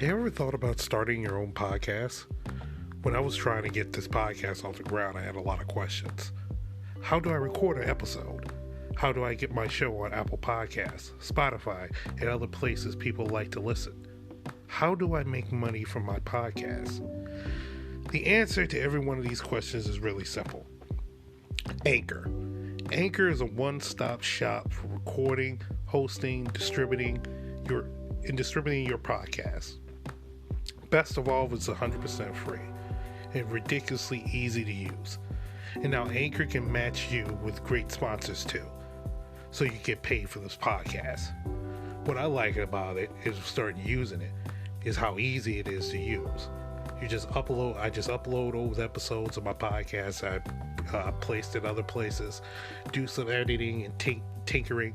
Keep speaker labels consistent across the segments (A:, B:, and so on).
A: You ever thought about starting your own podcast? When I was trying to get this podcast off the ground, I had a lot of questions. How do I record an episode? How do I get my show on Apple Podcasts, Spotify, and other places people like to listen? How do I make money from my podcast? The answer to every one of these questions is really simple. Anchor. Anchor is a one-stop shop for recording, hosting, distributing your podcast. Best of all, it's 100% free and ridiculously easy to use. And now Anchor can match you with great sponsors too, so you get paid for this podcast. What I like about it is starting using it is how easy it is to use. I just upload those episodes of my podcast. I placed in other places, do some editing and tinkering,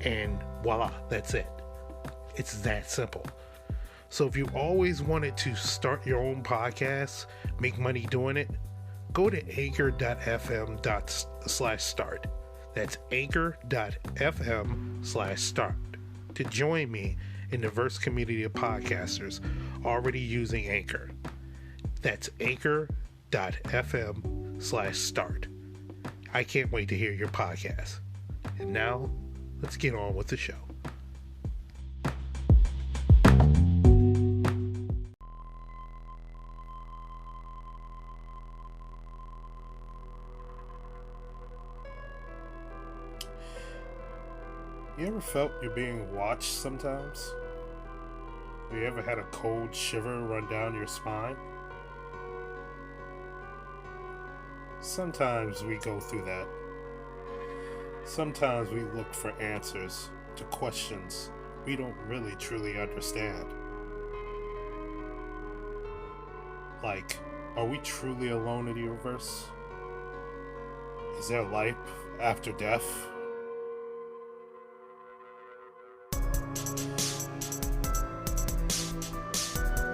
A: and voila, that's it. It's that simple. So if you always wanted to start your own podcast, make money doing it, go to anchor.fm/start. That's anchor.fm/start to join me in the diverse community of podcasters already using Anchor. That's anchor.fm/start. I can't wait to hear your podcast. And now, let's get on with the show. You ever felt you're being watched sometimes? Have you ever had a cold shiver run down your spine? Sometimes we go through that. Sometimes we look for answers to questions we don't really truly understand. Like, are we truly alone in the universe? Is there life after death?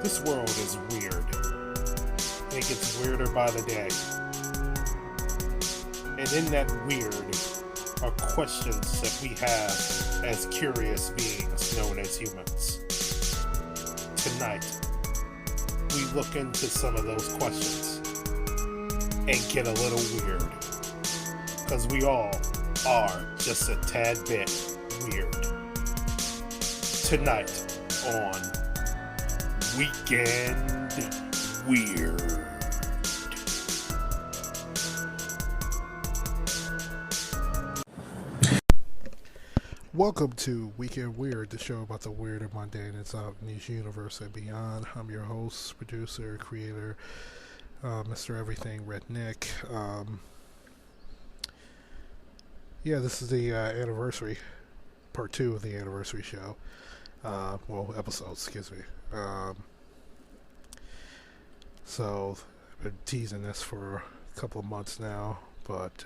A: This world is weird. It gets weirder by the day. And in that weird are questions that we have as curious beings known as humans. Tonight, we look into some of those questions and get a little weird. Because we all are just a tad bit weird. Tonight on Weekend Weird. Welcome to Weekend Weird, the show about the weird and mundane that's out in this universe and beyond. I'm your host, producer, creator, Mr. Everything, RedNick. This is the anniversary, part 2 of the anniversary show. Episode, excuse me. So I've been teasing this for a couple of months now, but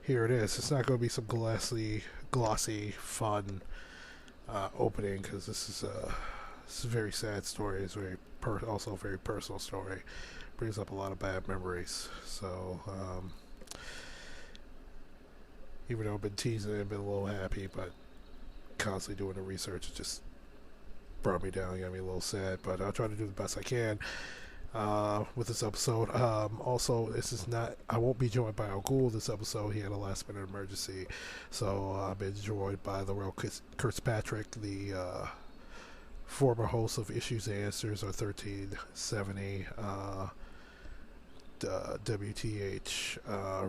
A: here it is. It's not going to be some glossy, fun opening, because this is a very sad story. It's also a very personal story. Brings up a lot of bad memories. So even though I've been teasing it, I've been a little happy, but constantly doing the research, it just brought me down, got me a little sad, but I'll try to do the best I can with this episode. Also, I won't be joined by Ogul this episode. He had a last minute emergency, so I've been joined by Lorrell Kilpatrick, the former host of Issues and Answers, or 1370 WTH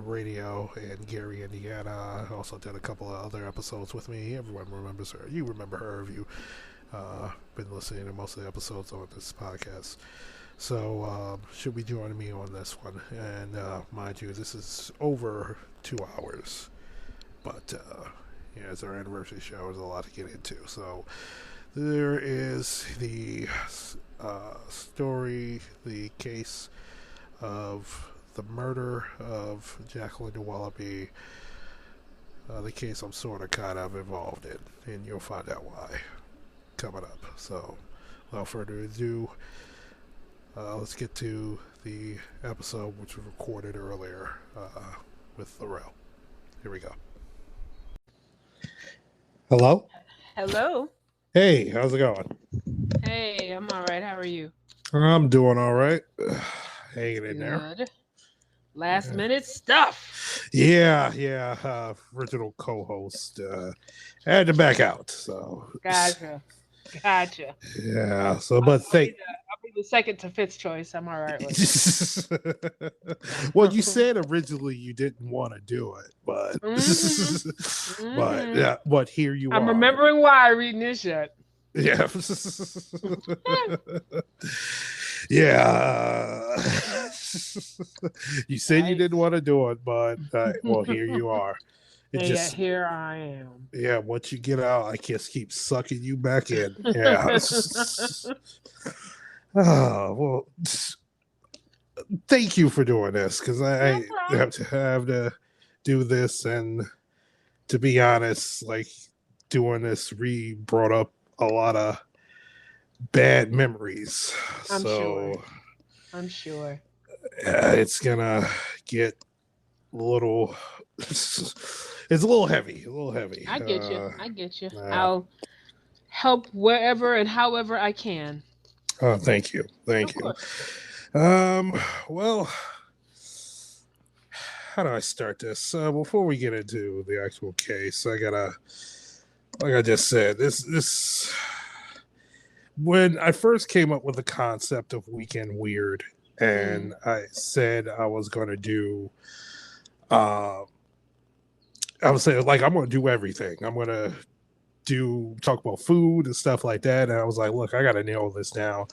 A: radio in Gary, Indiana. I also did a couple of other episodes with me. Everyone remembers her. You remember her if you been listening to most of the episodes on this podcast. So she'll be joining me on this one, and mind you, this is over 2 hours, but it's our anniversary show. There's a lot to get into. So there is the story, the case of the murder of Jaclyn Dowaliby, the case I'm sort of kind of involved in, and you'll find out why coming up. So without further ado, let's get to the episode which was recorded earlier with Lorrell. Here we go. Hello?
B: Hello.
A: Hey, how's it going?
B: Hey, I'm all right. How are you?
A: I'm doing all right. Hanging in there.
B: Good. Last minute stuff.
A: Yeah. Original co-host had to back out. So
B: Gotcha.
A: yeah. So, but thank.
B: I'll be the second to fifth choice. I'm all right with
A: Well,
B: it.
A: you said originally you didn't want to do it, but
B: Mm-hmm.
A: yeah. But here you
B: I'm
A: are.
B: remembering why reading this shit.
A: Yeah. Yeah. You said you
B: Right.
A: didn't want to do it, but well, here you are. It
B: And yet
A: just,
B: here I am.
A: yeah, once you get out, I just keep sucking you back in. Yeah. Oh, well, thank you for doing this because
B: No
A: I
B: problem.
A: have to do this. And to be honest, like doing this brought up a lot of bad memories.
B: I'm
A: So
B: sure. I'm sure.
A: it's gonna get a little it's a little heavy,
B: I get you. I get you.
A: uh,
B: I'll help wherever and however I can.
A: thank you,
B: Of course.
A: um well, how do I start this? Before we get into the actual case, I gotta, like I just said, this when I first came up with the concept of Weekend Weird, and I said I was going to do I was saying, like, I'm going to do everything. I'm going to talk about food and stuff like that. And I was like, look, I got to nail this down.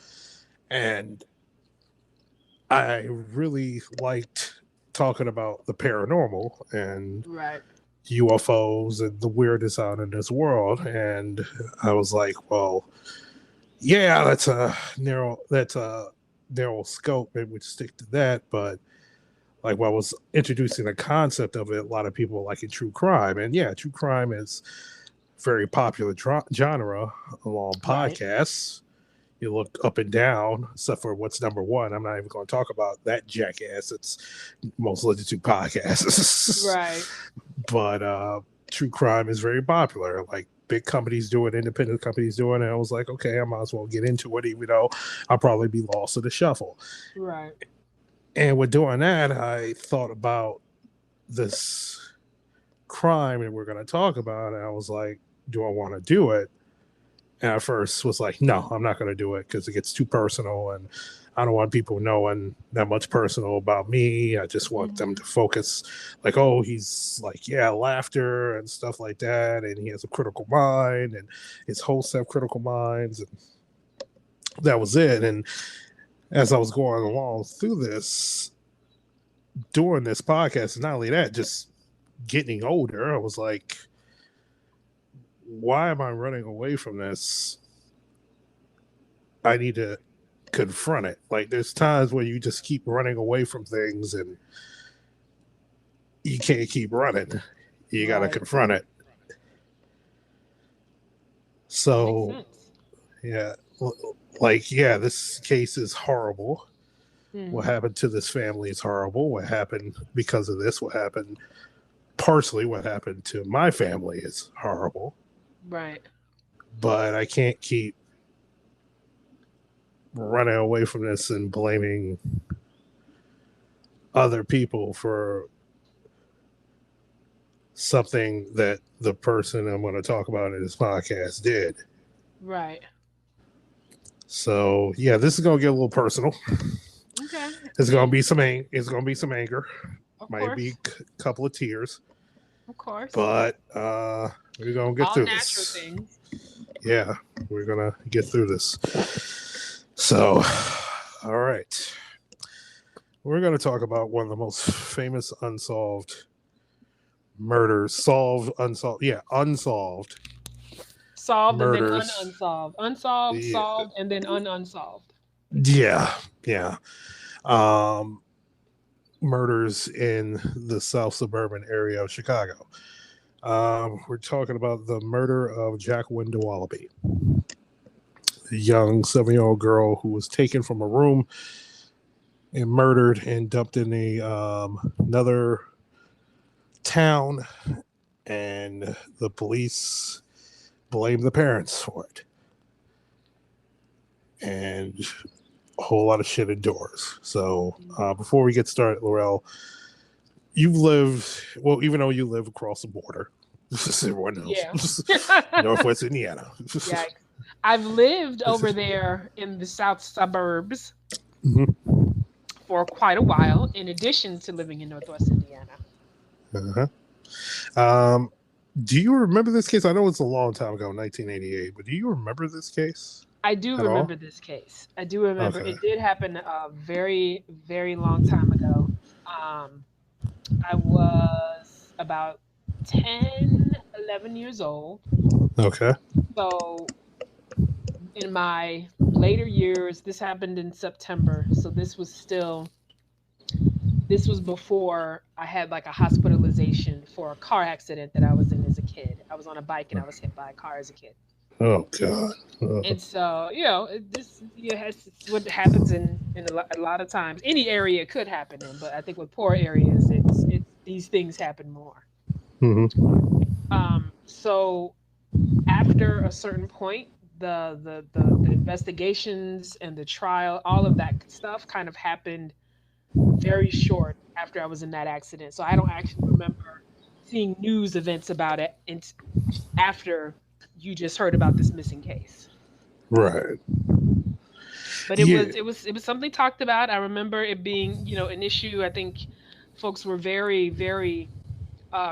A: And I really liked talking about the paranormal and
B: Right.
A: UFOs and the weirdest out in this world. And I was like, well, yeah, that's a narrow scope. Maybe we'd stick to that. But like when I was introducing the concept of it, a lot of people like it true crime. And yeah, true crime is very popular genre along podcasts. You look up and down, except for what's number one. I'm not even going to talk about that jackass. It's most listened to podcasts.
B: Right.
A: But true crime is very popular. Like big companies do it, independent companies do it. And I was like, okay, I might as well get into it, even though I'll probably be lost in the shuffle.
B: Right.
A: And with doing that, I thought about this crime that we're going to talk about. And I was like, do I want to do it? And at first was like, no, I'm not going to do it because it gets too personal. And I don't want people knowing that much personal about me. I just want them to focus like, oh, he's like, yeah, laughter and stuff like that. And he has a critical mind and his hosts have critical minds. And that was it. And as I was going along through this, doing this podcast, and not only that, just getting older, I was like, why am I running away from this? I need to confront it. Like there's times where you just keep running away from things and you can't keep running. You got to confront it. So, yeah, like, yeah, this case is horrible. What happened to this family is horrible. What happened because of this, what happened to my family is horrible.
B: Right.
A: But I can't keep running away from this and blaming other people for something that the person I'm going to talk about in this podcast did.
B: Right.
A: So yeah, this is going to get a little personal.
B: Okay.
A: It's going to be some anger. Might be a couple of tears.
B: Of course.
A: But we're going to get through this.
B: All natural things.
A: Yeah, we're going to get through this. So, all right. We're going to talk about one of the most famous unsolved murders. Unsolved.
B: Solved
A: murders.
B: And then unsolved. Unsolved, yeah. Solved, and then unsolved.
A: Yeah. Murders in the South suburban area of Chicago. We're talking about the murder of Jaclyn Dowaliby, a young 7-year-old girl who was taken from a room and murdered and dumped in another town, and the police blame the parents for it. and a whole lot of shit indoors. So before we get started, Lorrell, you've lived, well, even though you live across the border, everyone knows, Northwest Indiana.
B: Yeah, I've lived over there in the south suburbs for quite a while, in addition to living in Northwest Indiana.
A: Do you remember this case? I know it's a long time ago, 1988, but do you remember this case?
B: I do remember this case. I do remember. It did happen a very, very long time ago. I was about 10, 11 years old.
A: Okay.
B: So in my later years, this happened in September. So this was before I had like a hospitalization for a car accident that I was in as a kid. I was on a bike and I was hit by a car as a kid.
A: Oh God!
B: And so this it's what happens in a lot of times. Any area could happen in, but I think with poor areas, it's these things happen more. So after a certain point, the investigations and the trial, all of that stuff, kind of happened very short after I was in that accident. So I don't actually remember seeing news events about it after you just heard about this missing case.
A: Right.
B: But it was something talked about. I remember it being, an issue. I think folks were very, very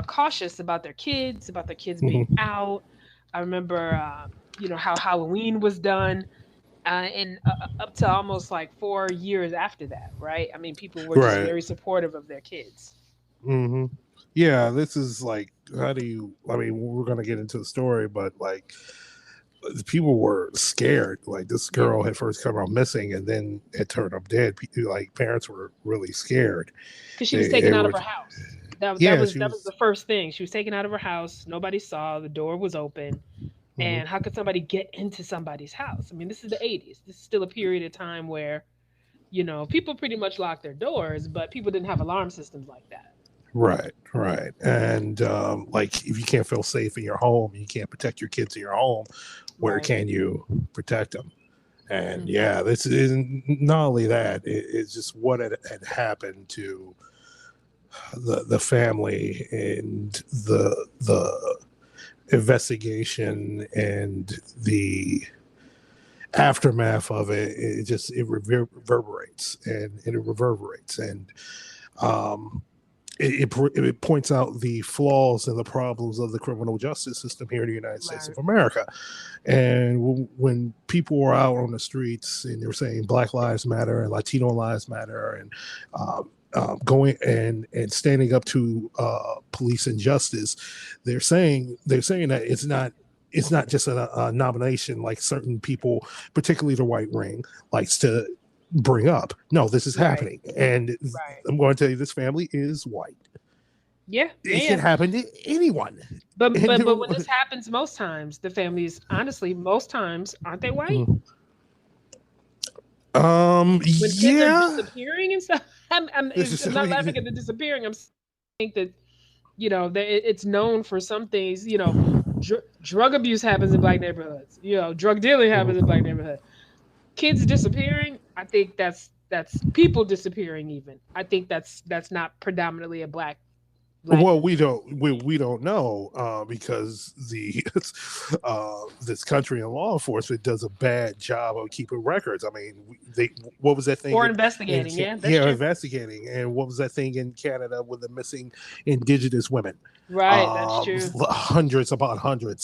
B: cautious about their kids being out. I remember, how Halloween was done. And up to almost like 4 years after that, right? I mean, people were just very supportive of their kids.
A: Yeah, this is like, we're going to get into the story, but like, people were scared. Like, this girl had first come out missing and then it turned up dead. Like, parents were really scared.
B: Because she was taken out of her house. That was the first thing. She was taken out of her house. Nobody saw. The door was open. And how could somebody get into somebody's house? I mean, this is the 80s. This is still a period of time where, people pretty much locked their doors, but people didn't have alarm systems like that.
A: Right. And like, if you can't feel safe in your home, you can't protect your kids in your home, where can you protect them? And this is not only that, it's just what had happened to the family and the investigation and the aftermath of it. It reverberates and it points out the flaws and the problems of the criminal justice system here in the United States of America. And when people were out on the streets and they were saying Black Lives Matter and Latino Lives Matter and going and standing up to police injustice, they're saying that it's not just a nomination like certain people, particularly the white ring, likes to bring up. No, this is happening, and I'm going to tell you, this family is white.
B: Yeah,
A: it can happen to anyone.
B: But when this happens, most times the families, honestly, most times aren't they white? When kids are disappearing and stuff. I'm not laughing at the disappearing. I'm saying that it's known for some things. Drug abuse happens in Black neighborhoods. Drug dealing happens in Black neighborhoods. Kids disappearing, I think that's people disappearing. Even I think that's not predominantly a black.
A: Well, we don't know because this country and law enforcement does a bad job of keeping records. I mean, what was that thing?
B: Or investigating,
A: investigating. And what was that thing in Canada with the missing Indigenous women?
B: Right, that's true.
A: Hundreds,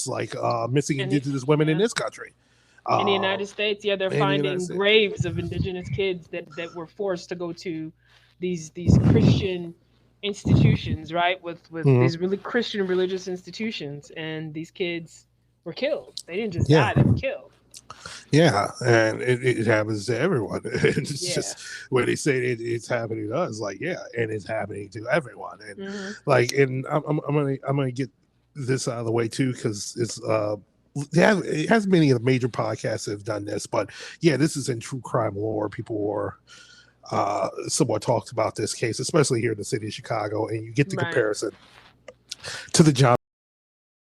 A: like missing Indigenous women in this country.
B: In the United States, they're finding graves of Indigenous kids that were forced to go to these Christian institutions, right? With these really Christian religious institutions, and these kids were killed. They didn't just die; they were killed.
A: Yeah, and it happens to everyone. It's just when they say it's happening to us, like and it's happening to everyone. And and I'm gonna get this out of the way too, because it's it has many of the major podcasts that have done this, but this is in true crime lore. People were somewhat talked about this case, especially here in the city of Chicago, and you get the comparison to the John